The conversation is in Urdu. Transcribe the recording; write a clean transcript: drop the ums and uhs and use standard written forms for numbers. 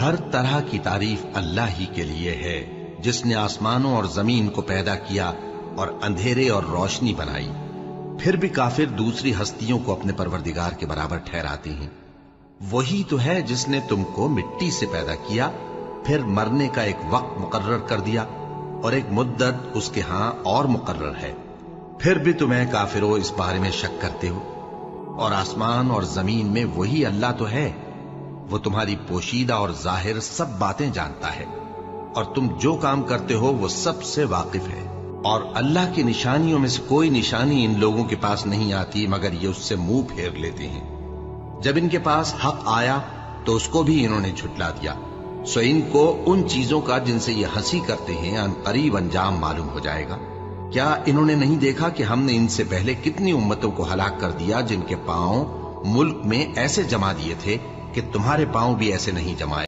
ہر طرح کی تعریف اللہ ہی کے لیے ہے جس نے آسمانوں اور زمین کو پیدا کیا اور اندھیرے اور روشنی بنائی۔ پھر بھی کافر دوسری ہستیوں کو اپنے پروردگار کے برابر ٹھہراتے ہیں۔ وہی تو ہے جس نے تم کو مٹی سے پیدا کیا، پھر مرنے کا ایک وقت مقرر کر دیا اور ایک مدت اس کے ہاں اور مقرر ہے، پھر بھی تمہیں کافروں اس بارے میں شک کرتے ہو۔ اور آسمان اور زمین میں وہی اللہ تو ہے، وہ تمہاری پوشیدہ اور ظاہر سب باتیں جانتا ہے، اور تم جو کام کرتے ہو وہ سب سے واقف ہے۔ اور اللہ کی نشانیوں میں سے کوئی نشانی ان لوگوں کے پاس نہیں آتی مگر یہ اس سے منہ پھیر لیتے ہیں۔ جب ان کے پاس حق آیا تو اس کو بھی انہوں نے جھٹلا دیا، سو ان کو ان چیزوں کا جن سے یہ ہنسی کرتے ہیں ان قریب انجام معلوم ہو جائے گا۔ کیا انہوں نے نہیں دیکھا کہ ہم نے ان سے پہلے کتنی امتوں کو ہلاک کر دیا جن کے پاؤں ملک میں ایسے جما دیے تھے کہ تمہارے پاؤں بھی ایسے نہیں جمائے۔